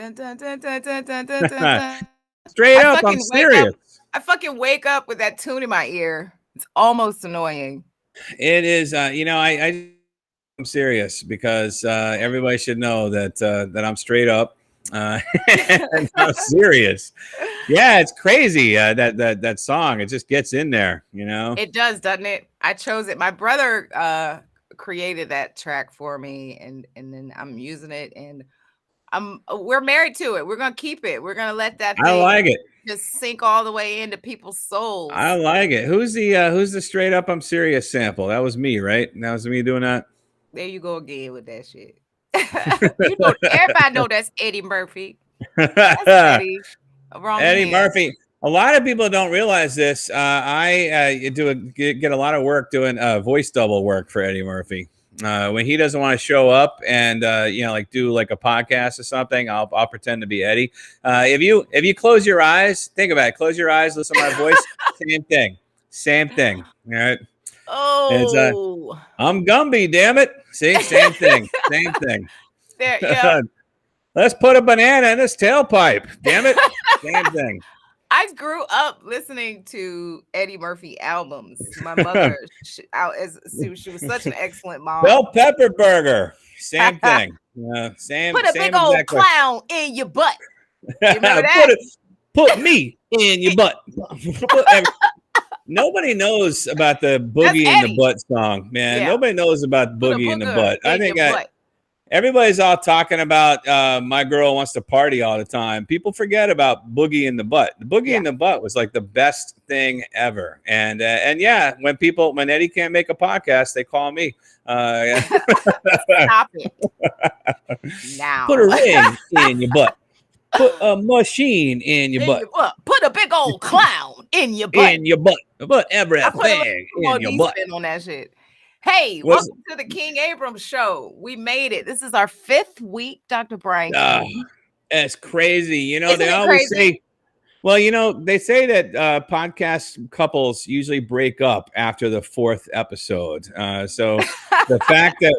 Dun, dun, dun, dun, dun, dun, dun, dun, dun. Straight up, I'm serious. I fucking wake up with that tune in my ear. It's almost annoying. It is, I'm serious because everybody should know that I'm straight up and I'm serious. Yeah, it's crazy that song. It just gets in there, you know. It does, doesn't it? I chose it. My brother created that track for me, and then I'm using it, and we're married to it. We're gonna keep it. We're gonna let that I thing like it. just sink all the way into people's I souls. like it. Who's the straight up I'm serious sample? That was me, right? That was me doing that. There you go again with that shit. You know, everybody know that's Eddie Murphy. That's Eddie. Wrong Eddie hand. Murphy. A lot of people don't realize this. I get a lot of work doing voice double work for Eddie Murphy. When he doesn't want to show up and like do like a podcast or something, I'll pretend to be Eddie. If you close your eyes, think about it. Close your eyes, listen to my voice. Same thing. All right. It's Oh, I'm Gumby, damn it. See, same thing. there. Yeah. Let's put a banana in his tailpipe. Damn it. Same thing. I grew up listening to Eddie Murphy albums. My mother, she was such an excellent mom. Bell Pepper Burger. Same thing. Same. Put a same big old exactly. clown in your butt. You remember that? put me in your butt. Nobody knows about the Boogie in the Butt song, man. Yeah. Nobody knows about Boogie in the Butt. I think everybody's all talking about My Girl Wants to Party all the time. People forget about Boogie in the Butt. The Boogie in the Butt was like the best thing ever. And yeah, when Eddie can't make a podcast, they call me. Stop it. Now. Put a ring in your butt. Put a machine in your butt. Put a big old clown in your butt. In your butt. Put everything in your butt. On that shit. Hey, welcome to the King-Abrams show. We made it. This is our 5th week, Dr. Brian. It's crazy. You know, they always say, well, you know, they say that podcast couples usually break up after the 4th episode. So the fact that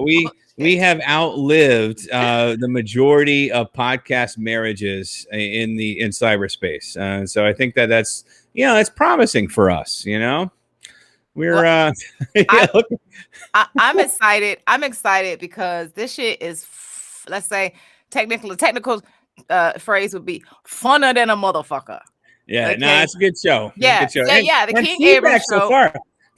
we have outlived the majority of podcast marriages in cyberspace. So I think that's, you know, it's promising for us, you know. We're I'm excited. I'm excited because this shit is let's say technical phrase would be funner than a motherfucker. Yeah, okay? No, it's a good show. Yeah, good show. The King-Abrams show.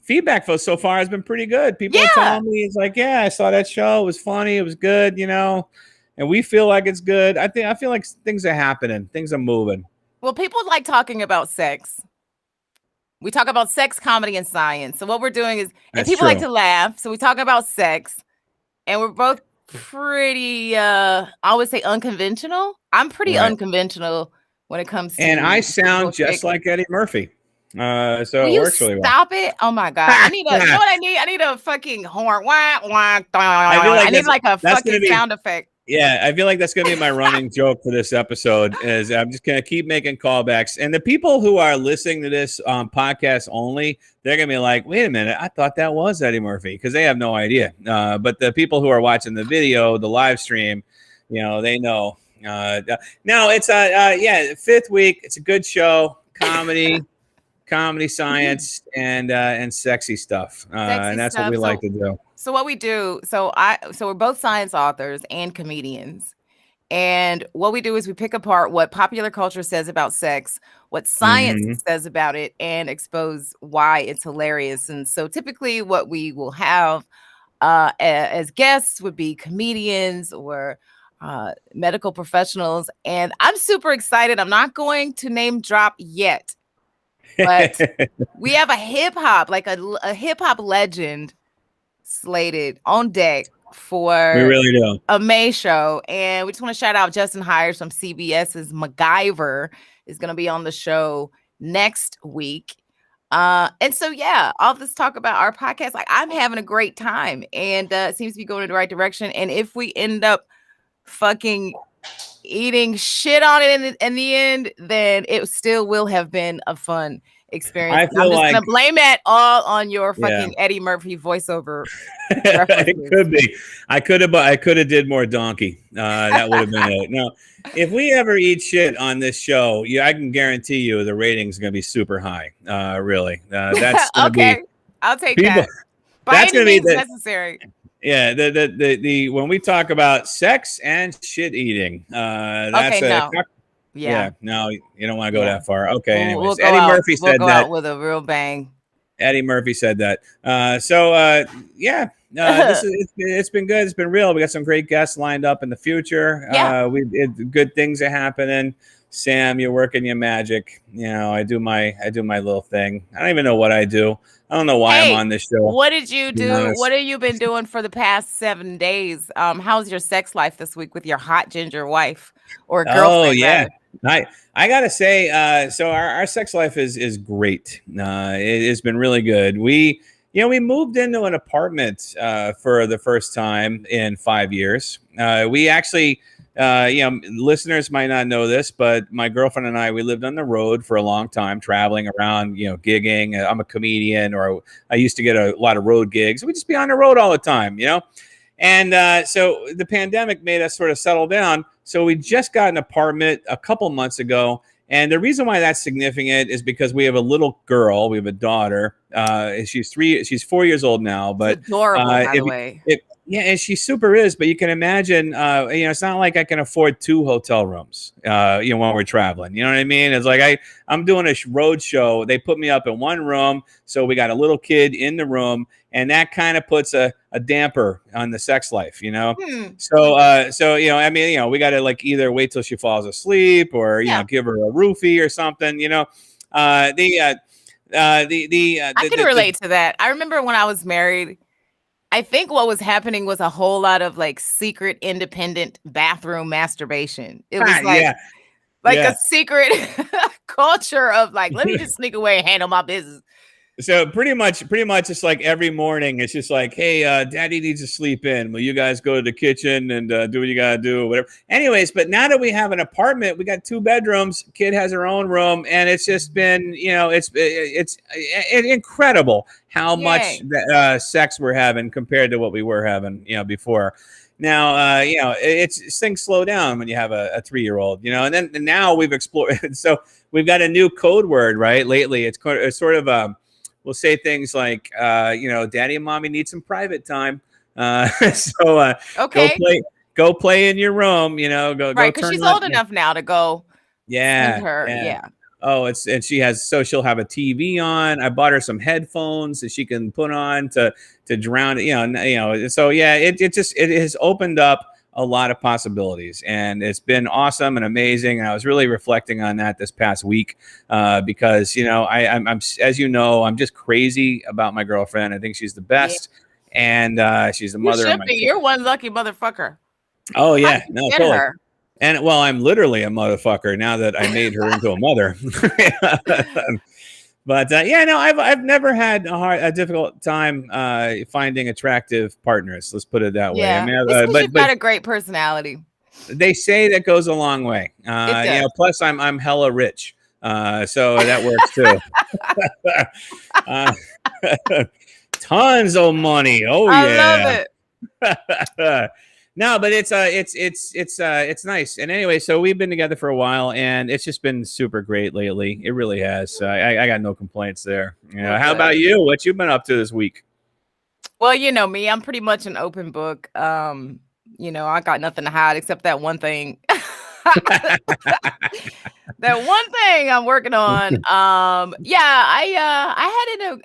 Feedback so far has been pretty good. People are telling me, it's like, yeah, I saw that show. It was funny. It was good, you know. And we feel like it's good. I feel like things are happening. Things are moving. Well, people like talking about sex. We talk about sex, comedy, and science. So what we're doing is, and people like to laugh. So we talk about sex, and we're both pretty, I would say unconventional. I'm pretty unconventional when it comes to. And I sound just like Eddie Murphy. So it works really well. Stop it! Oh my god! I need you know what I need? I need a fucking horn. I need like a fucking sound effect. Yeah, I feel like that's going to be my running joke for this episode. Is I'm just going to keep making callbacks, and the people who are listening to this podcast only, they're going to be like, "Wait a minute, I thought that was Eddie Murphy," because they have no idea. But the people who are watching the video, the live stream, you know, they know. No, it's 5th week. It's a good show, comedy, science, and sexy stuff, and that's what we like to do. So what we do, so we're both science authors and comedians. And what we do is we pick apart what popular culture says about sex, what science says about it, and expose why it's hilarious. And so typically what we will have as guests would be comedians or medical professionals. And I'm super excited. I'm not going to name drop yet, but we have a hip hop, like a hip hop legend slated on deck for a May show. And we just want to shout out Justin Hires from CBS's MacGyver is going to be on the show next week. And so, yeah, all this talk about our podcast, like I'm having a great time and it seems to be going in the right direction. And if we end up fucking eating shit on it in the end, then it still will have been a fun experience. I And I'm feel just like, gonna blame it all on your yeah, fucking Eddie Murphy voiceover it references. could be. I could have did more donkey. That would have been it. No, if we ever eat shit on this show, I can guarantee you the rating's going to be super high. Really, that's going to be Okay, I'll take people. that by That's any going to be means the necessary. yeah. The when we talk about sex and shit eating, Okay, that's a no, yeah, yeah. No, you don't want to go yeah. that far. Okay. We'll Anyways, go Eddie out. Murphy We'll said go that. out with a real bang. Eddie Murphy said that. Yeah, it's been good. It's been real. We got some great guests lined up in the future. Yeah. Good things are happening. Sam, you're working your magic. I do my little thing. I don't even know what I do. I don't know why I'm Hey, on this show. what did you To be do? What honest. have you been doing for the past 7 days? How's your sex life this week with your hot ginger wife or Oh girlfriend yeah. rather? I gotta say, so our sex life is great. It has been really good. We moved into an apartment for the first time in 5 years. We actually, listeners might not know this, but my girlfriend and I, we lived on the road for a long time, traveling around, gigging. I'm a comedian, or I used to get a lot of road gigs. We'd just be on the road all the time. And so the pandemic made us sort of settle down. So we just got an apartment a couple months ago. And the reason why that's significant is because we have a little girl. We have a daughter. She's 4 years old now. It's But adorable, by the if, way. yeah, and she super is. But you can imagine, it's not like I can afford 2 hotel rooms, when we're traveling. You know what I mean? It's like I'm doing a road show. They put me up in one room. So we got a little kid in the room. And that kind of puts a damper on the sex life, So we got to like either wait till she falls asleep or Yeah. give her a roofie or something, I can relate to that. I remember when I was married, I think what was happening was a whole lot of like secret independent bathroom masturbation. It was yeah, like a yeah. secret culture of like, let me just sneak away and handle my business. So pretty much it's like every morning it's just like, hey, daddy needs to sleep in. Will you guys go to the kitchen and do what you gotta do or whatever? Anyways, but now that we have an apartment, we got 2 bedrooms, kid has her own room, and it's just been, it's incredible how much sex we're having compared to what we were having, before. Now, it's things slow down when you have a 3-year-old, and now we've explored. So we've got a new code word, right? Lately, it's sort of we'll say things like, daddy and mommy need some private time. So Okay. go play in your room, go Right, because turn she's on. old enough now to go send her. Yeah. Yeah. Oh, and she'll have a TV on. I bought her some headphones that she can put on to drown it, So yeah, it has opened up a lot of possibilities, and it's been awesome and amazing. And I was really reflecting on that this past week because I'm as I'm just crazy about my girlfriend. I think she's the best, and she's the mother of my kids. You're one lucky motherfucker. Oh How yeah, did you no, get totally. her? And well, I'm literally a motherfucker now that I made her into a mother. But I've never had a difficult time finding attractive partners. Let's put it that way. Yeah, I mean, it's because but you've got a great personality. they say that goes a long way. It does. Plus I'm hella rich, so that works too. Tons of money. Oh I love it. No, but it's nice. And anyway, so we've been together for a while, and it's just been super great lately. It really has. I got no complaints there. How about you? What you been up to this week? Well, you know me, I'm pretty much an open book. I got nothing to hide except that one thing. That one thing I'm working on. I had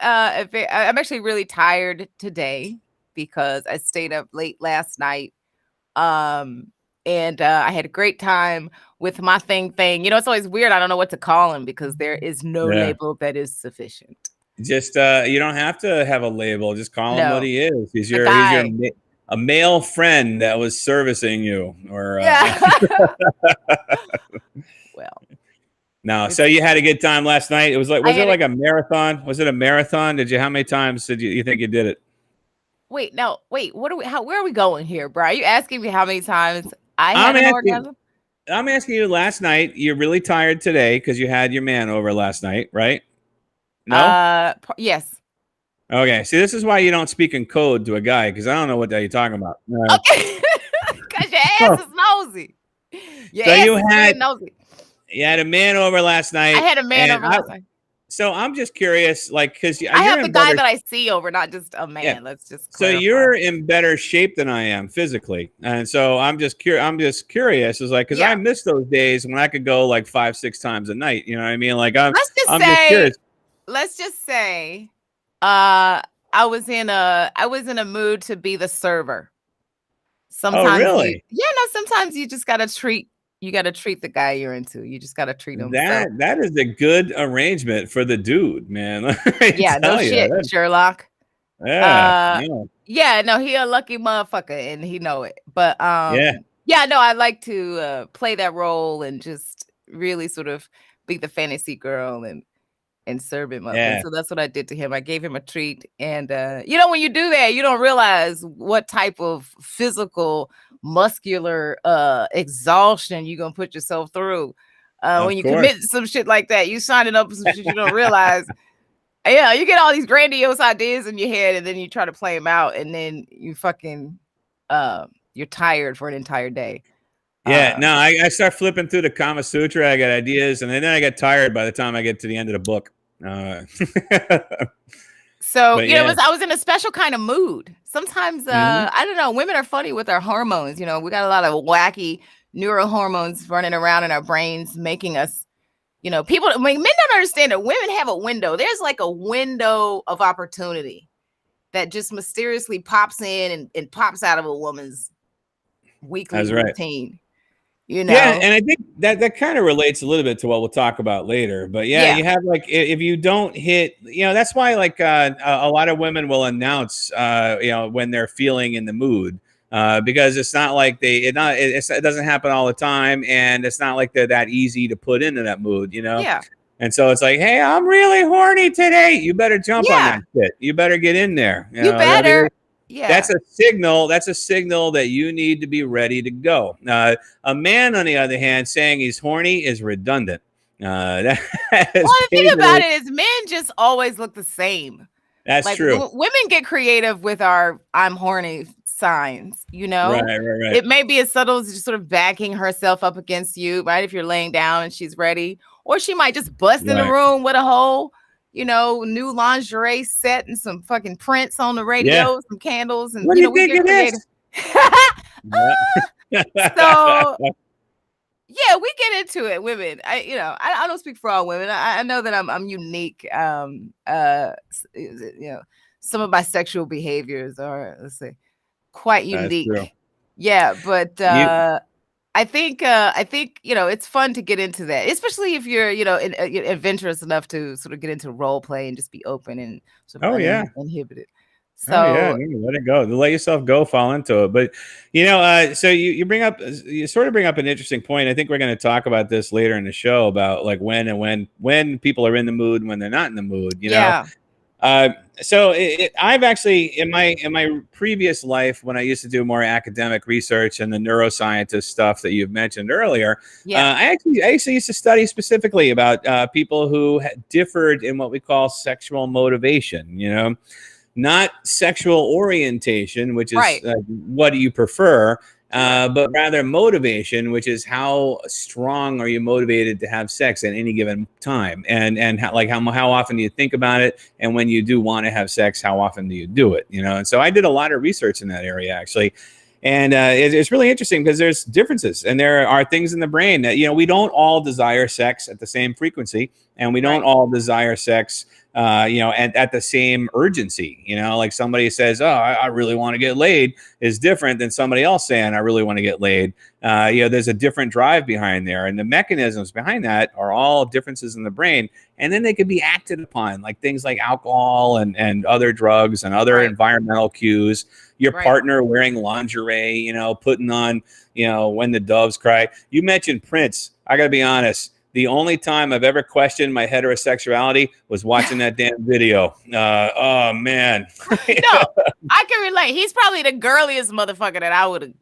I'm actually really tired today because I stayed up late last night. And I had a great time with my thing. It's always weird. I don't know what to call him because there is no label that is sufficient. Just you don't have to have a label. Just call him what he is. He's a male friend that was servicing you, or well. No, so you had a good time last night. It was like, was it like a marathon? Was it a marathon? How many times did you think you did it? Wait, where are we going here, bro? Are you asking me how many times I had an orgasm? I'm asking you last night. You're really tired today because you had your man over last night, right? No? Yes. Okay. See, this is why you don't speak in code to a guy, because I don't know what you're talking about. Okay. Because your ass is nosy. Your So ass is being nosy. you had a man over last I night, had a man over last night. so I'm just curious, like, because I you're have the in guy better, that I see over, not just a yeah. man. Let's just So clarify. you're in better shape than I am physically, and so I'm just curious, is like, because I miss those days when I could go like 5-6 times a night. You know what I mean? Like I'm just curious. Let's just say, I was in a mood to be the server. Oh, Sometimes really? sometimes you just gotta treat the guy you're into. You just gotta treat him. So That is a good arrangement for the dude, man. Let me yeah, no tell you. shit, Sherlock. Yeah. No. Yeah, no, he a lucky motherfucker and he know it. But Yeah. yeah, no, I like to play that role and just really sort of be the fantasy girl and serve him up. And Yeah. so that's what I did to him. I gave him a treat. And when you do that, you don't realize what type of physical, muscular exhaustion you're gonna put yourself through. When you commit some shit like that, you signing up for some shit you don't realize. Yeah, you get all these grandiose ideas in your head, and then you try to play them out, and then you fucking you're tired for an entire day. Yeah, no, I start flipping through the Kama Sutra. I got ideas, and then I get tired by the time I get to the end of the book. So I was in a special kind of mood. Sometimes I don't know. Women are funny with our hormones. We got a lot of wacky neurohormones running around in our brains, making us. People. I mean, men don't understand that women have a window. There's like a window of opportunity that just mysteriously pops in and pops out of a woman's weekly routine. Yeah, and I think that kind of relates a little bit to what we'll talk about later. But yeah, you have like, if you don't hit, that's why like a lot of women will announce, when they're feeling in the mood, because it's not like it doesn't happen all the time, and it's not like they're that easy to put into that mood, Yeah. And so it's like, hey, I'm really horny today. You better jump on that shit. You better get in there. You better. Yeah. That's a signal. That's a signal that you need to be ready to go. A man, on the other hand, saying he's horny is redundant. The thing about it is men just always look the same. That's true. Women get creative with our I'm horny signs, Right. It may be as subtle as just sort of backing herself up against you, right? If you're laying down and she's ready. Or she might just bust in the room with a whole new lingerie set and some fucking prints on the radio, some candles, and what do you think it is? So yeah, we get into it, women. I don't speak for all women. I know that I'm unique. Some of my sexual behaviors are, let's say, quite unique. Yeah, but I think it's fun to get into that, especially if you're adventurous enough to sort of get into role play and just be open and sort of uninhibited. So let it go. Let yourself go, fall into it. But so you sort of bring up an interesting point. I think we're going to talk about this later in the show about like when people are in the mood and when they're not in the mood. So I've actually in my previous life, when I used to do more academic research and the neuroscientist stuff that you've mentioned earlier, I actually used to study specifically about people who differed in what we call sexual motivation. Not sexual orientation, which is what do you prefer, but rather motivation, which is how strong are you motivated to have sex at any given time, and how often do you think about it, and when you do want to have sex, how often do you do it? And so I did a lot of research in that area actually. And it's really interesting because there's differences, and there are things in the brain that we don't all desire sex at the same frequency, and we don't all desire sex at the same urgency. Like somebody says, oh, I really want to get laid is different than somebody else saying I really want to get laid. There's a different drive behind there, and the mechanisms behind that are all differences in the brain, and then they could be acted upon, like things like alcohol and other drugs and other environmental cues. Your partner wearing lingerie, putting on, When the Doves Cry. You mentioned Prince. I got to be honest. The only time I've ever questioned my heterosexuality was watching that damn video. Oh, man. No, I can relate. He's probably the girliest motherfucker that I would have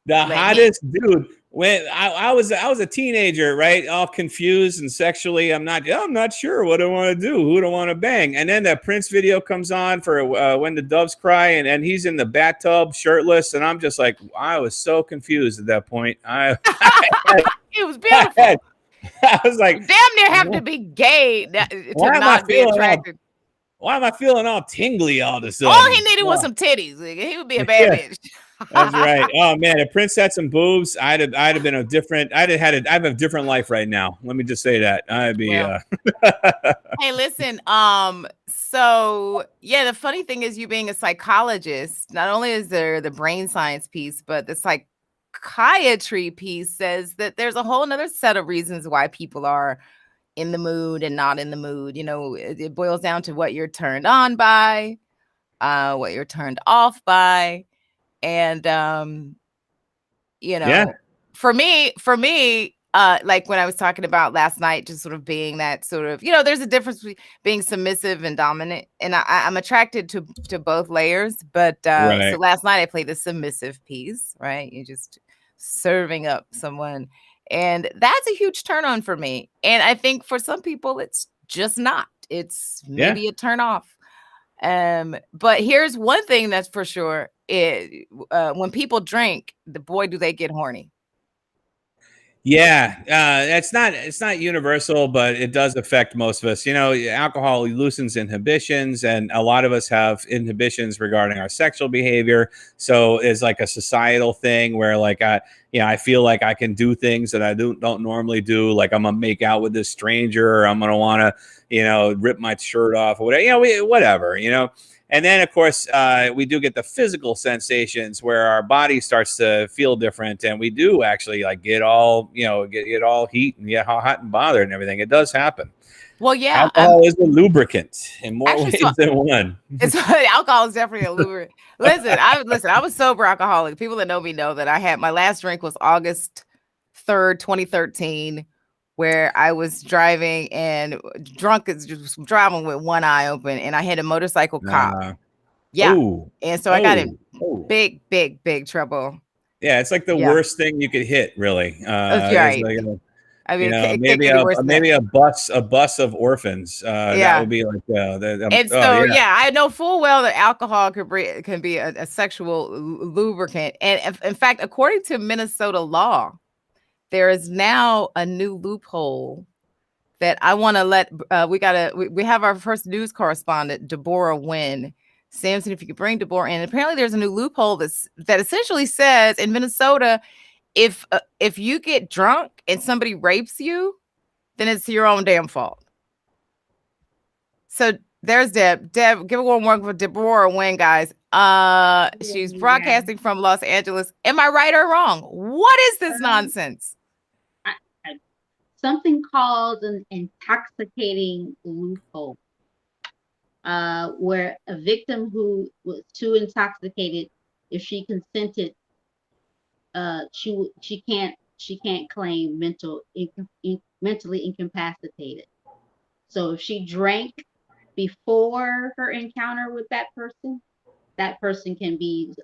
the Let me. hottest dude. When I was a teenager, right? All confused and sexually, I'm not sure what I want to do, who do I want to bang. And then that Prince video comes on for When the Doves Cry, and he's in the bathtub shirtless, and I'm just like, I was so confused at that point. It was I, had, beautiful. I was like, Damn near have to be gay to why am I not be feeling all attracted. why am I feeling all tingly all of a All he sudden? needed was Oh, some titties. He would be a bad yeah. bitch. That's right. Oh man, if Prince had some boobs, I'd have been a different. I have a different life right now. Let me just say that I'd be. Well, hey, listen. So yeah, the funny thing is, you being a psychologist, not only is there the brain science piece, but the psychiatry piece says that there's a whole nother set of reasons why people are in the mood and not in the mood. It boils down to what you're turned on by, what you're turned off by, and Yeah, for me, like when I was talking about last night, just sort of being that sort of, there's a difference between being submissive and dominant, and I'm attracted to both layers. But so right. last night I played the submissive piece, right? You're just serving up someone, and that's a huge turn on for me. And I think for some people, it's just not. It's Yeah. maybe a turn off. But here's one thing that's for sure: when people drink, boy, do they get horny. Yeah, it's not universal, but it does affect most of us. Alcohol loosens inhibitions, and a lot of us have inhibitions regarding our sexual behavior. So it's like a societal thing where, like, I feel like I can do things that I don't normally do. Like I'm gonna make out with this stranger, or I'm gonna want to, rip my shirt off, or whatever. Whatever. And then, of course, we do get the physical sensations where our body starts to feel different, and we do actually like get all heat and get hot and bothered and everything. It does happen. Well, yeah, Alcohol is a lubricant in more actually, so ways than one. it's alcohol is definitely a lubricant. Listen, I was sober alcoholic. People that know me know that I had my last drink was August 3rd, 2013, where I was driving and drunk as just driving with one eye open, and I hit a motorcycle cop. Uh, Yeah, oh, and so I got in oh. big, big, big trouble. Yeah, it's like the Yeah, worst thing you could hit, really. that's It's right. like I mean, it can't maybe get any worse than that. maybe a bus of orphans. That Yeah. would be like And oh so, yeah. yeah, I know full well that alcohol can be a sexual lubricant. And in fact, according to Minnesota law, there is now a new loophole that I want to let. We have our first news correspondent, Deborah Wynn. Samson, if you could bring Deborah in. Apparently, there's a new loophole that essentially says in Minnesota, if you get drunk and somebody rapes you, then it's your own damn fault. So there's Deb. Deb, give a warm welcome for Deborah Wynn, guys. She's broadcasting from Los Angeles. Am I right or wrong? What is this nonsense? Something called an intoxicating loophole, where a victim who was too intoxicated, if she consented, she can't claim mentally incapacitated. So if she drank before her encounter with that person can be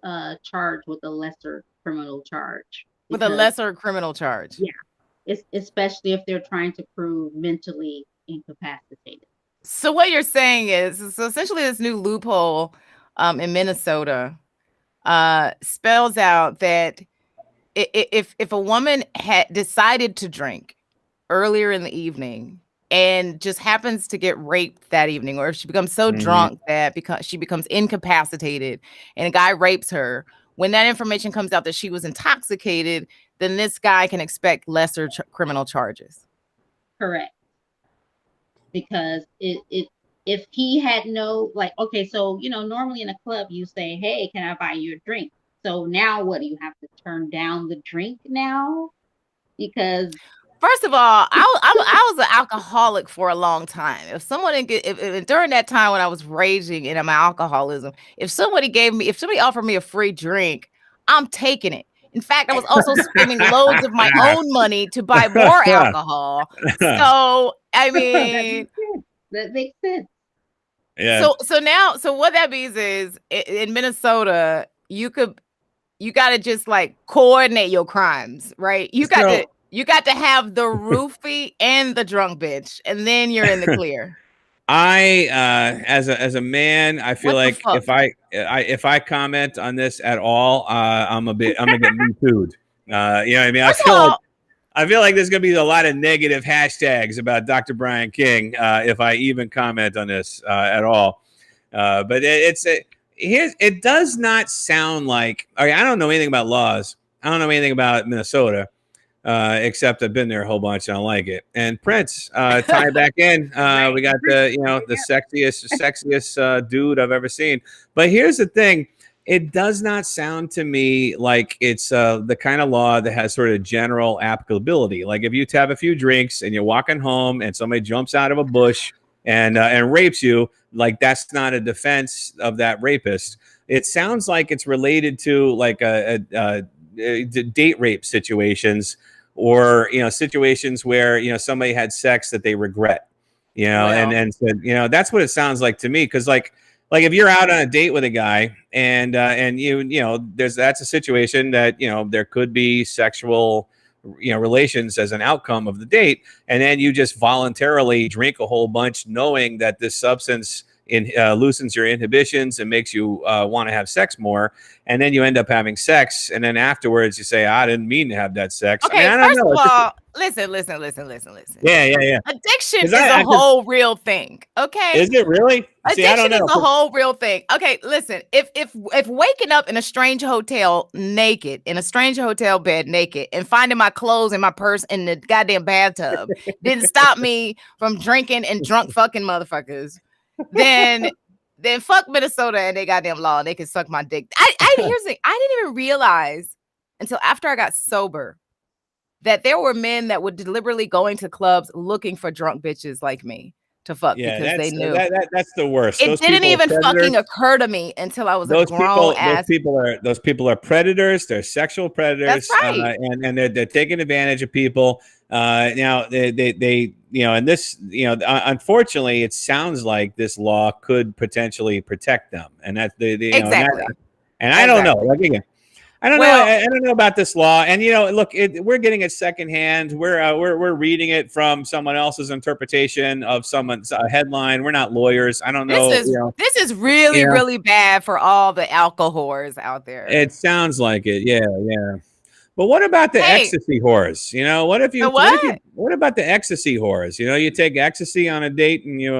charged with a lesser criminal charge. With a lesser criminal charge. Yeah, especially if they're trying to prove mentally incapacitated. So what you're saying is, so essentially this new loophole in Minnesota spells out that if a woman had decided to drink earlier in the evening and just happens to get raped that evening, or if she becomes so drunk that she becomes incapacitated and a guy rapes her, when that information comes out that she was intoxicated, then this guy can expect lesser criminal charges. Correct. Because if he had no, like, okay, so normally in a club you say, hey, can I buy you a drink? So now what, do you have to turn down the drink now? Because first of all, I was an alcoholic for a long time. If someone if during that time when I was raging in my alcoholism, if somebody offered me a free drink, I'm taking it. In fact, I was also spending loads of my own money to buy more alcohol. So I mean, that makes sense. Yeah. So what that means is in Minnesota, you could you got to just like coordinate your crimes, right? You got to have the roofie and the drunk bitch, and then you're in the clear. As a man, I feel like if I comment on this at all, I'm gonna get me too'd. You know what I mean? I feel like there's gonna be a lot of negative hashtags about Dr. Brian King if I even comment on this at all. But it does not sound like. Okay, I don't know anything about laws. I don't know anything about Minnesota. Except I've been there a whole bunch and I like it. And Prince, tie back in. We got the sexiest dude I've ever seen. But here's the thing. It does not sound to me like it's the kind of law that has sort of general applicability. Like if you have a few drinks and you're walking home and somebody jumps out of a bush and rapes you, like that's not a defense of that rapist. It sounds like it's related to like a date rape situations, or situations where somebody had sex that they regret, and said, that's what it sounds like to me. Because like if you're out on a date with a guy and that's a situation that there could be sexual relations as an outcome of the date, and then you just voluntarily drink a whole bunch knowing that this substance loosens your inhibitions and makes you want to have sex more, and then you end up having sex, and then afterwards you say, I didn't mean to have that sex. Okay, I mean, first of all, listen. Yeah. Addiction is a whole real thing. Okay, is it really? Addiction is a whole real thing. Okay, listen. If waking up in a strange hotel naked, in a strange hotel bed naked, and finding my clothes and my purse in the goddamn bathtub didn't stop me from drinking and drunk fucking motherfuckers, then fuck Minnesota and they goddamn law, and they can suck my dick. Here's the thing. I didn't even realize until after I got sober that there were men that were deliberately going to clubs looking for drunk bitches like me to fuck because they knew. That's the worst. It didn't even fucking occur to me until I was a grown ass. Those people are predators. They're sexual predators. That's right. And they're taking advantage of people. Now they and this, unfortunately, it sounds like this law could potentially protect them, and that's exactly. I don't know. Like again, I don't know. I don't know about this law. And look, we're getting it secondhand. We're reading it from someone else's interpretation of someone's headline. We're not lawyers. I don't know. This is really really bad for all the alcohol whores out there. It sounds like it. Yeah. But what about the ecstasy whores? What about the ecstasy whores? You take ecstasy on a date and you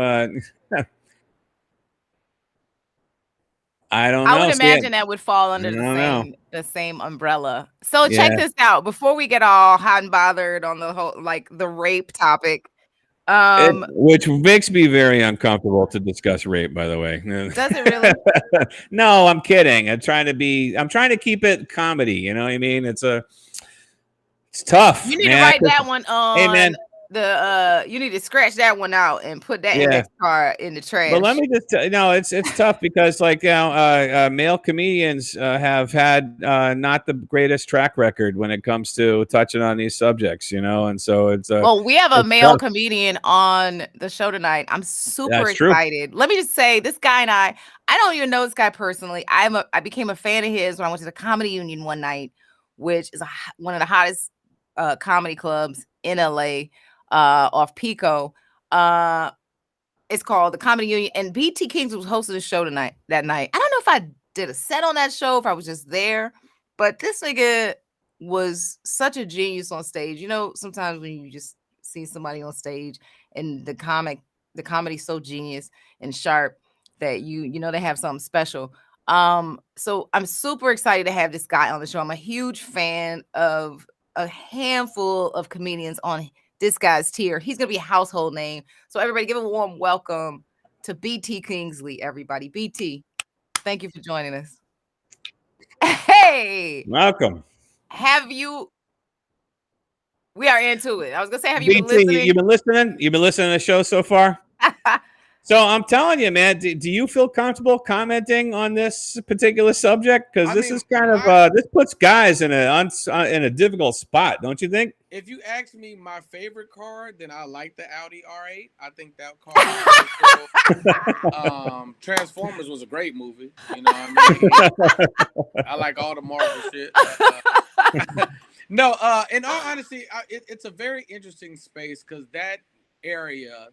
I don't know. I would imagine that would fall under the same umbrella. So check this out. Before we get all hot and bothered on the whole the rape topic, which makes me very uncomfortable to discuss rape, by the way. Does it really? No, I'm kidding. I'm trying to keep it comedy. You know what I mean? It's tough. You need to write that one on. Hey, man. You need to scratch that one out and put that index card in the trash. But let me just it's tough because male comedians have had not the greatest track record when it comes to touching on these subjects, and so it's well, we have a male comedian on the show tonight. I'm super excited. Let me just say, this guy and I don't even know this guy personally. I became a fan of his when I went to the Comedy Union one night, which is one of the hottest comedy clubs in LA. Off Pico. It's called the Comedy Union, and BT Kingsley was hosting the show that night. I don't know if I did a set on that show, if I was just there, but this nigga was such a genius on stage. Sometimes when you just see somebody on stage and the comedy's so genius and sharp that they have something special. So I'm super excited to have this guy on the show. I'm a huge fan of a handful of comedians on this guy's tier. He's gonna be a household name. So everybody, give a warm welcome to BT Kingsley. Everybody, BT, thank you for joining us. Hey, welcome. We are into it. I was gonna say, have you BT, been listening? You've been listening to the show so far? So I'm telling you, man, do you feel comfortable commenting on this particular subject? Because this is kind of this puts guys in a difficult spot, don't you think? If you ask me my favorite car, then I like the Audi R8. I think that car. Transformers was a great movie. You know what I mean? I like all the Marvel shit. No, in all honesty, it's a very interesting space because that area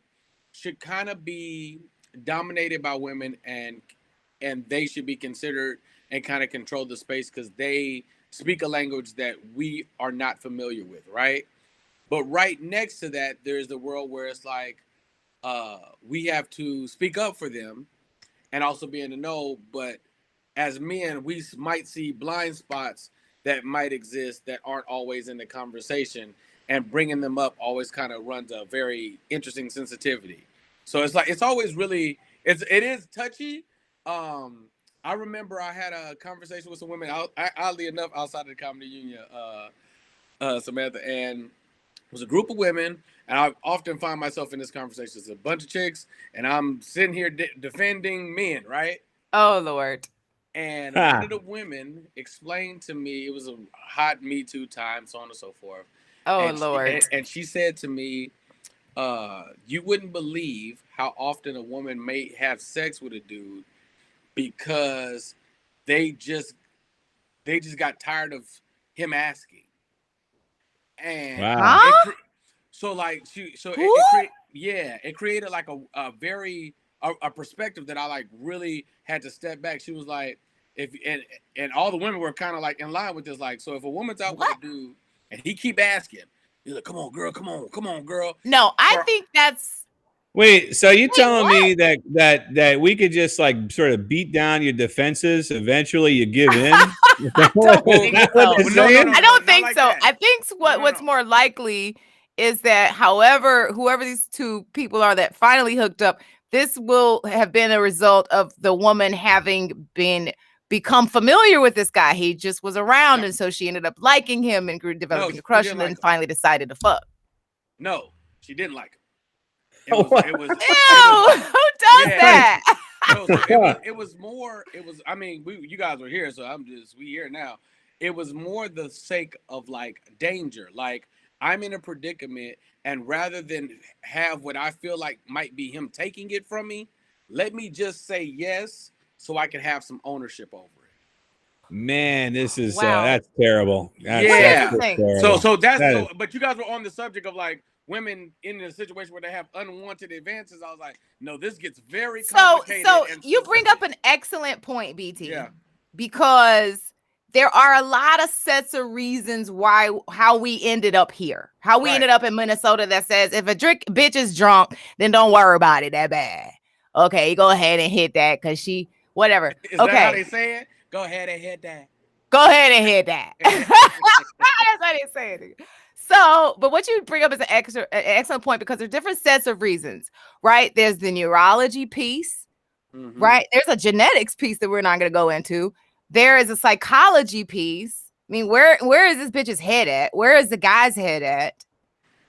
should kind of be dominated by women, and they should be considered and kind of control the space because they speak a language that we are not familiar with, right? But right next to that, there's the world where it's like we have to speak up for them and also be in the know. But as men, we might see blind spots that might exist that aren't always in the conversation, and bringing them up always kind of runs a very interesting sensitivity. So it's like, it's always really, it is touchy. I remember I had a conversation with some women, oddly enough, outside of the comedy union, Samantha, and it was a group of women, and I often find myself in this conversation. It's a bunch of chicks, and I'm sitting here defending men, right? Oh, Lord. And one of the women explained to me, it was a hot Me Too time, so on and so forth. Oh, Lord. And she said to me, you wouldn't believe how often a woman may have sex with a dude because they just got tired of him asking. And wow. It created like a very perspective that I like really had to step back. She was like, and all the women were kind of like in line with this, like, so if a woman's out with a dude and he keep asking, he's like, come on, girl. No, I think that's. Wait, so you telling me that we could just like sort of beat down your defenses? Eventually, you give in. I don't think so. I don't think like so. that. I think what's more likely is that whoever these two people are that finally hooked up, this will have been a result of the woman having become familiar with this guy. He just was around, and so she ended up liking him and developing a crush, and then finally decided to fuck. No, she didn't like him. Ew, who does that? No, so it was more. I mean, you guys were here, so we here now. It was more the sake of like danger. Like, I'm in a predicament, and rather than have what I feel like might be him taking it from me, let me just say yes, so I can have some ownership over it. Man, this is that's terrible. Yeah. Terrible. So but you guys were on the subject of like women in a situation where they have unwanted advances. I was like, no, this gets very complicated. So you bring up an excellent point, BT. Yeah. Because there are a lot of sets of reasons how we ended up here. How we ended up in Minnesota that says if a bitch is drunk, then don't worry about it that bad. Okay, go ahead and hit that because she whatever. Is that how they say it? Go ahead and hit that. Go ahead and hit that. That's how they say it. So, but what you bring up is an excellent point because there's different sets of reasons, right? There's the neurology piece, right? There's a genetics piece that we're not going to go into. There is a psychology piece. I mean, where is this bitch's head at? Where is the guy's head at?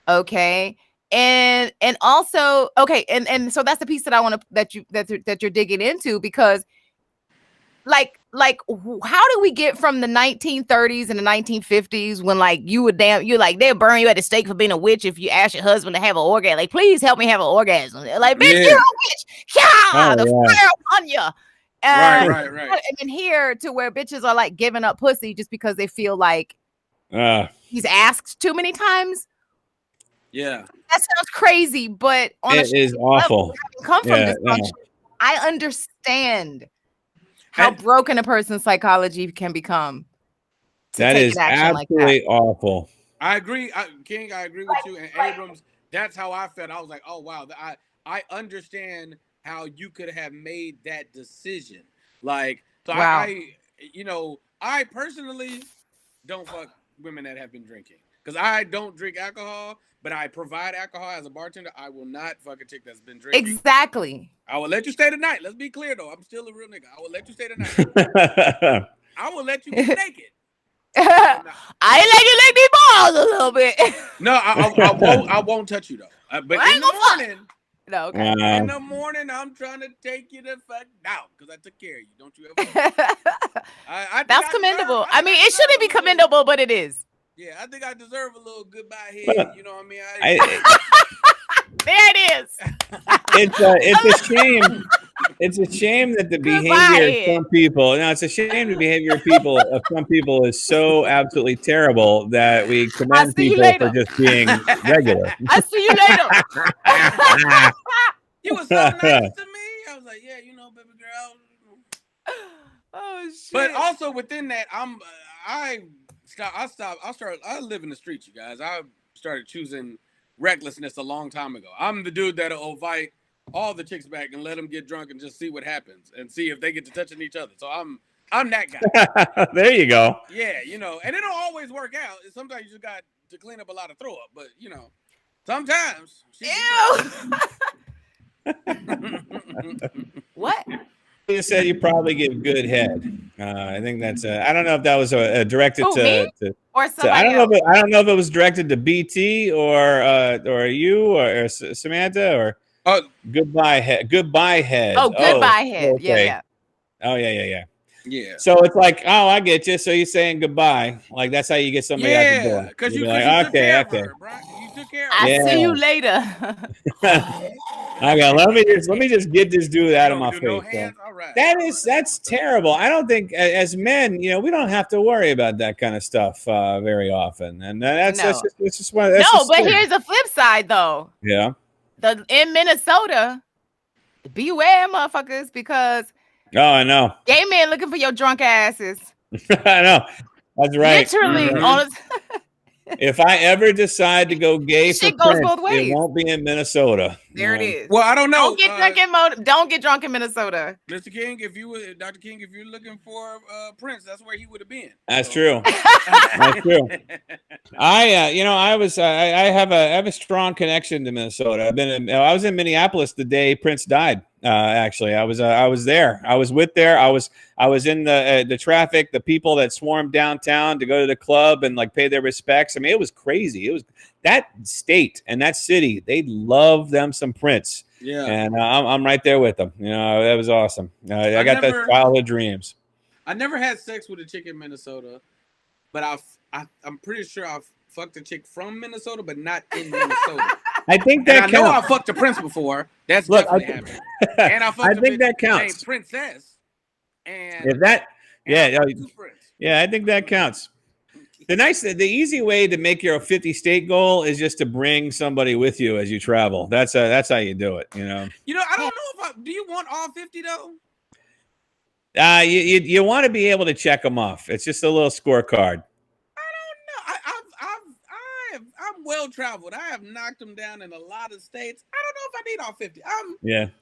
Okay. And also, okay, and so that's the piece that I want to that you're digging into because like how do we get from the 1930s and the 1950s when like you're like they'll burn you at the stake for being a witch if you ask your husband to have an orgasm, like please help me have an orgasm, like bitch you're a witch, fire upon you. Right. And then here to where bitches are like giving up pussy just because they feel like he's asked too many times. Yeah, that sounds crazy, but on it is awful. Come from this country, I understand how broken a person's psychology can become. That is absolutely awful. I agree, King. I agree with you. And Abrams, that's how I felt. I was like, oh wow, I understand how you could have made that decision. Like, so wow. I personally don't fuck women that have been drinking because I don't drink alcohol, but I provide alcohol as a bartender. I will not fuck a chick that's been drinking. Exactly. I will let you stay tonight. Let's be clear though. I'm still a real nigga. I will let you stay tonight. I will let you get naked. I let you lick these balls a little bit. No, I won't touch you though. But in the morning, No, okay. In the morning, I'm trying to take you the fuck down because I took care of you. Don't you ever? That's commendable. I mean, it shouldn't be commendable, but it is. Yeah, I think I deserve a little goodbye head. You know what I mean? There it is. It's a shame. It's a shame that the behavior of some people. No, it's a shame the behavior of some people is so absolutely terrible that we commend people for just being regular. I'll see you later. You were so nice to me. I was like, yeah, baby girl. Oh shit! But also within that, I live in the streets, you guys. I started choosing recklessness a long time ago. I'm the dude that'll invite all the chicks back and let them get drunk and just see what happens and see if they get to touching each other. So I'm that guy. There you go. Yeah, and it don't always work out. Sometimes you just got to clean up a lot of throw up, but sometimes. What? You said you probably give good head. I think that's. I don't know if that was directed to or somebody. I don't know if it was directed to BT or you or Samantha or. Oh, goodbye head. Goodbye head. Oh, goodbye head. Okay. Yeah. Oh yeah. Yeah. So it's like, oh, I get you. So you're saying goodbye. Like that's how you get somebody out the door. Because you like, took care of her, bro. You took care of her. I'll see you later. Okay, let me just get this dude out of my face. No hands? All right. That's terrible. I don't think as men, we don't have to worry about that kind of stuff that's often. And that's just one. But here's the flip side, though. Yeah. In Minnesota, beware, motherfuckers, because I know gay men looking for your drunk asses. I know, that's right. Literally, if I ever decide to go gay for Prince, it won't be in Minnesota. There it is. Well, I don't know. Don't get drunk in Minnesota, Mr. King. Dr. King, if you're looking for Prince, that's where he would have been. That's true. That's true. I have a strong connection to Minnesota. I was in Minneapolis the day Prince died. Actually, I was there. I was in the traffic, the people that swarmed downtown to go to the club and like pay their respects. I mean, it was crazy. It was that state and that city. They love them some Prince. Yeah. And I'm right there with them. That was awesome. I got those childhood dreams. I never had sex with a chick in Minnesota, but I'm pretty sure I've fucked a chick from Minnesota, but not in Minnesota. I think that I know I fucked a prince before. That's definitely happened. And I fucked that counts. Princess. And if that, I think that counts. The easy way to make your 50 state goal is just to bring somebody with you as you travel. That's how you do it. I don't know do you want all 50 though? You want to be able to check them off. It's just a little scorecard. I'm well traveled. I have knocked them down in a lot of states. I don't know if I need all 50.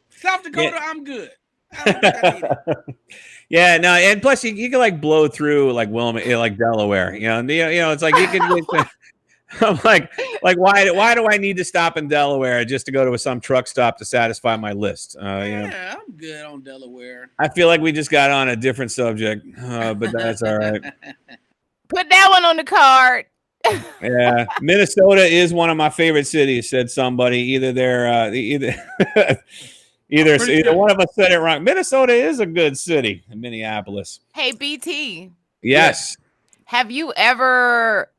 South Dakota, I'm good. I don't think I need it. Yeah, no, and plus you can like blow through like Wilmington, like Delaware. It's like you can. I'm like why do I need to stop in Delaware just to go to some truck stop to satisfy my list? I'm good on Delaware. I feel like we just got on a different subject, but that's all right. Put that one on the card. Yeah, Minnesota is one of my favorite cities. Said somebody. Either one of us said it wrong. Minnesota is a good city. Minneapolis. Hey, BT. Yes. Have you ever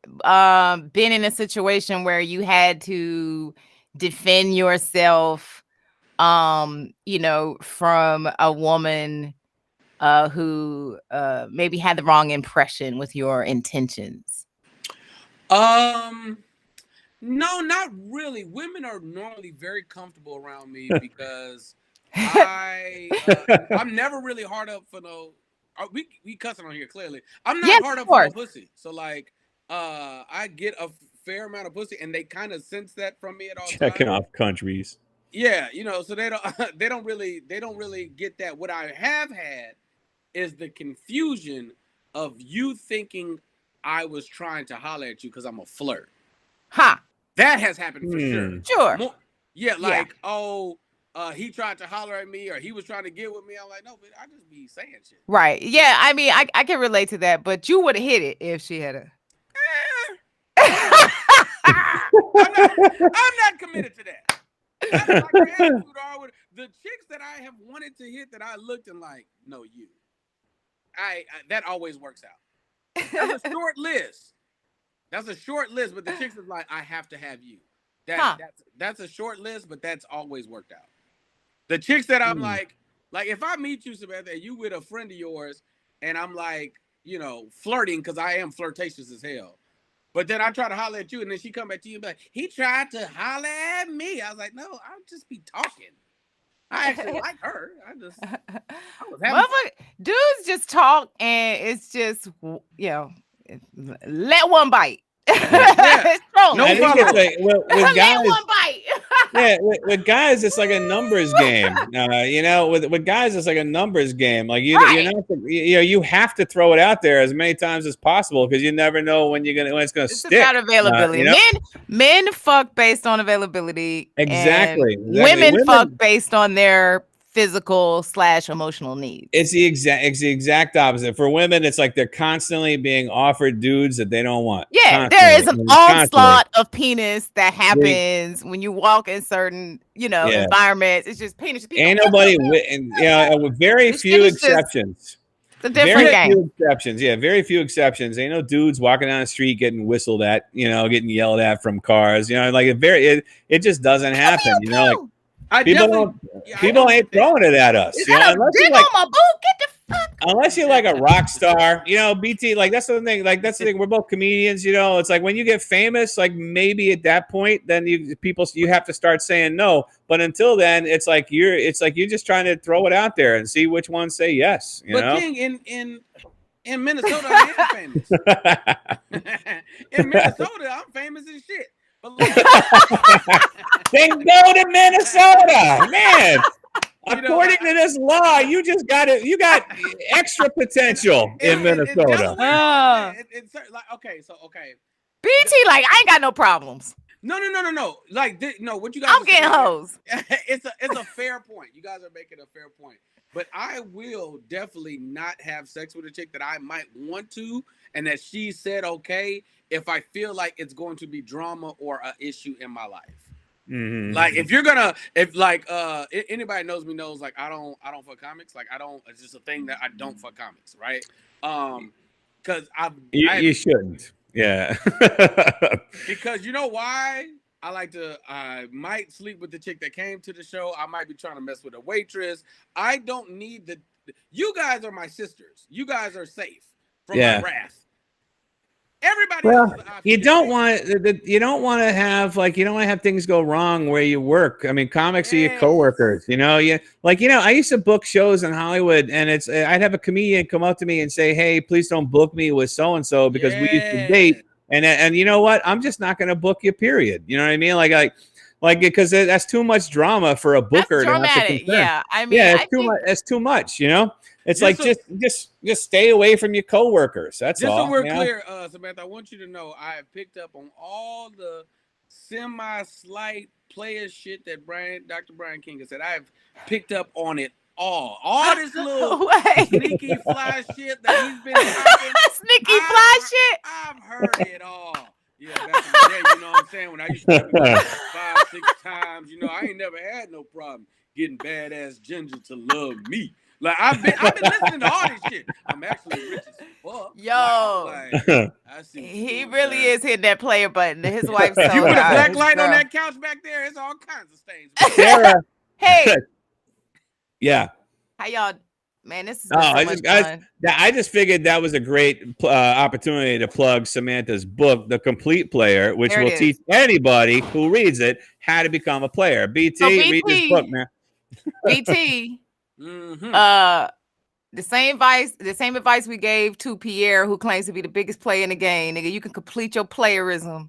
been in a situation where you had to defend yourself, from a woman who maybe had the wrong impression with your intentions? No, not really. Women are normally very comfortable around me because I'm never really hard up for no. We cussing on here clearly. I'm not hard up for no pussy. So like, I get a fair amount of pussy, and they kind of sense that from me at all times. Checking off countries. Yeah, so they don't really get that. What I have had is the confusion of you thinking I was trying to holler at you because I'm a flirt. That has happened for sure. Sure. He tried to holler at me or he was trying to get with me. I'm like, no, but I just be saying shit. Right. Yeah. I mean, I can relate to that, but you would have hit it if she had a. I'm not committed to that. That's like the attitude are with the chicks that I have wanted to hit that I looked and like, no, you. I that always works out. That's a short list. That's a short list, but the chicks is like, I have to have you. That's a short list, but that's always worked out. The chicks that I'm like if I meet you, Samantha, and you with a friend of yours, and I'm like, you know, flirting because I am flirtatious as hell. But then I try to holler at you, and then she come back to you and be like, he tried to holler at me. I was like, no, I'll just be talking. I actually like her. I was having dudes just talk, and it's just, you know, let one bite. Yeah. No, I think it's like, with guys, let one bite. yeah, with guys, it's like a numbers game. You know, with guys, it's like a numbers game. Like you have to throw it out there as many times as possible because you never know when it's gonna stick. It's about availability. You know? Men fuck based on availability. Exactly. Women fuck based on their physical / emotional needs. It's the exact opposite. For women, it's like they're constantly being offered dudes that they don't want. Yeah, there is an onslaught of penis that happens when you walk in certain, environments. It's just penis. Ain't nobody, with very few exceptions. It's a different game. Few exceptions. Yeah, very few exceptions. Ain't no dudes walking down the street getting whistled at, getting yelled at from cars. It just doesn't happen. People ain't throwing it at us. Unless you're like a rock star, BT, like that's the thing. Like that's the thing. We're both comedians, It's like when you get famous, like maybe at that point, then you have to start saying no. But until then, it's like you're just trying to throw it out there and see which ones say yes. But King, in Minnesota, I am famous. In Minnesota, I'm famous as shit. Then go to Minnesota, man. According to this law, you just got it. You got extra potential in Minnesota. Okay. BT, like I ain't got no problems. No. Like what you guys? I'm getting hoes. It's a fair point. You guys are making a fair point. But I will definitely not have sex with a chick that I might want to, and that she said okay if I feel like it's going to be drama or an issue in my life. Mm-hmm. Like if anybody knows me knows like I don't fuck comics. Like it's just a thing that I don't fuck comics, right? Because you shouldn't. Yeah. Because you know why? I might sleep with the chick that came to the show. I might be trying to mess with a waitress. I don't need you guys are my sisters. You guys are safe from my wrath. Everybody you don't want to have things go wrong where you work. I mean, comics are your coworkers, I used to book shows in Hollywood, and I'd have a comedian come up to me and say, hey, please don't book me with so-and-so because we used to date. And you know what? I'm just not going to book you, period. You know what I mean? Like because that's too much drama for a booker to have to concern. Yeah, I mean, it's too much, It's like just stay away from your coworkers. That's all. Just so we're clear, Samantha, I want you to know I have picked up on all the semi-slight player shit that Dr. Brian King has said. I've picked up on it all this little sneaky fly shit that he's been talking. Sneaky fly shit. I've heard it all. Yeah, back in the day, you know what I'm saying? When I used to have 5-6 times, I ain't never had no problem getting badass Ginger to love me. Like I've been listening to all this shit. I'm actually rich as fuck. Yo, I see he really is hitting that player button. His wife's so you put a black light on that couch back there, it's all kinds of stains. Sarah. Hey. Yeah. How y'all? Man, this is much fun. I just figured that was a great opportunity to plug Samantha's book, The Complete Player, which will teach anybody who reads it how to become a player. BT, read this book, man. BT. Mm-hmm. The same advice we gave to Pierre, who claims to be the biggest player in the game. Nigga, you can complete your playerism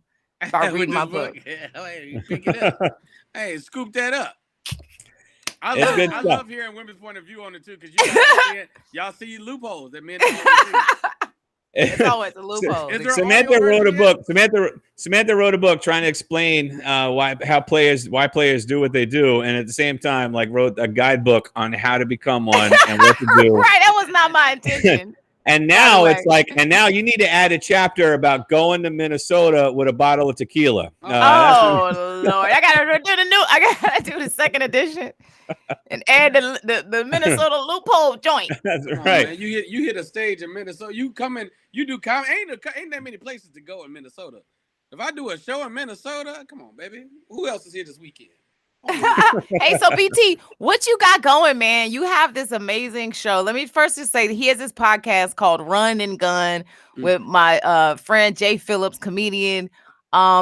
by reading my book. Hey, pick it up. Hey, scoop that up. I love hearing women's point of view on it too, because y'all see loopholes that men don't see. It's always a loophole. Samantha wrote a book. Samantha wrote a book trying to explain why players do what they do, and at the same time, wrote a guidebook on how to become one and what to do. Right, that was not my intention. And now By the it's way. like, and now you need to add a chapter about going to Minnesota with a bottle of tequila. Oh Lord, I gotta do the second edition and add the Minnesota loophole joint. That's Come on, right. man. You hit a stage in Minnesota. You come in, you do comedy. Ain't that many places to go in Minnesota. If I do a show in Minnesota, come on, baby. Who else is here this weekend? Hey, so BT, what you got going, man? You have this amazing show. Let me first just say he has this podcast called Run and Gun with my friend Jay Phillips, comedian.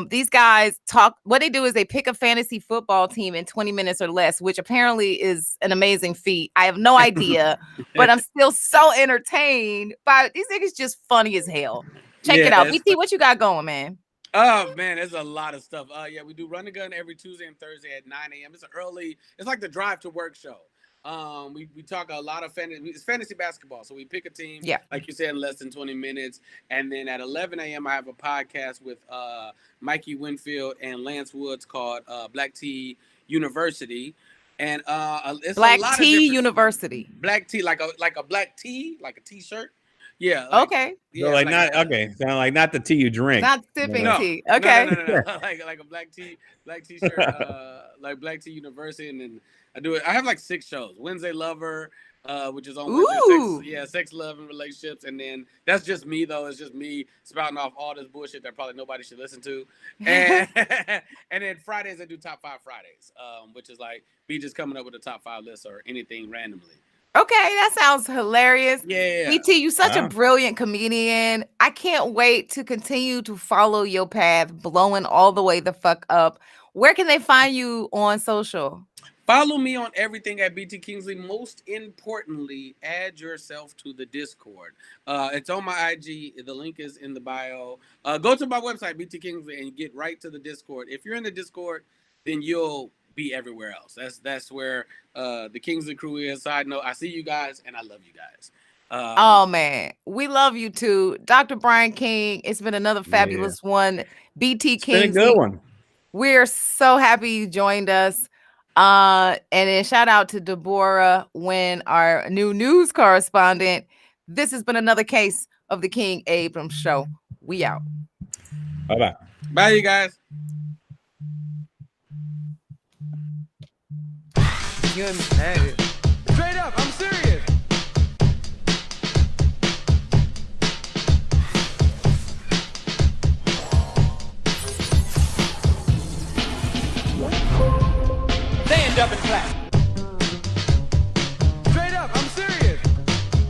These guys talk. What they do is they pick a fantasy football team in 20 minutes or less, which apparently is an amazing feat. I have no idea, but I'm still so entertained by these niggas. Just funny as hell. Check it out, BT. What you got going, man? Oh man, there's a lot of stuff. Yeah, we do Run and Gun every Tuesday and Thursday at 9 a.m. It's like the drive to work show. We talk a lot of it's fantasy basketball. So we pick a team, like you said, in less than 20 minutes. And then at 11 a.m. I have a podcast with Mikey Winfield and Lance Woods called Black Tea University. And it's Black a lot Tea of University. Black tea, like a black tea, like a t-shirt. Yeah. Okay. So like not okay. So like not the tea you drink. Not sipping tea. No, Okay. No. like a black t-shirt, like Black Tea University, and then I have like 6 shows. Wednesday Lover, which is on Wednesday, sex, love, and relationships, and then that's just me though. It's just me spouting off all this bullshit that probably nobody should listen to. And and then Fridays I do Top 5 Fridays, which is like me just coming up with a top 5 list or anything randomly. Okay, that sounds hilarious. Yeah. BT, you such a brilliant comedian. I can't wait to continue to follow your path, blowing all the way the fuck up. Where can they find you on social? Follow me on everything at BT Kingsley. Most importantly, add yourself to the Discord. It's on my IG. The link is in the bio. Go to my website, BT Kingsley, and get right to the Discord. If you're in the Discord, then you'll be everywhere else. That's where the Kingsley crew is. Side note, I see you guys and I love you guys. Oh man, we love you too, Dr. Brian King. It's been another fabulous one. BT Kingsley, it's been a good one. We're so happy you joined us. And then shout out to Deborah Wynn, our new news correspondent. This has been another case of the King-Abrams show. We out. Bye-bye. Bye, you guys. Straight up, I'm serious. Stand up and clap.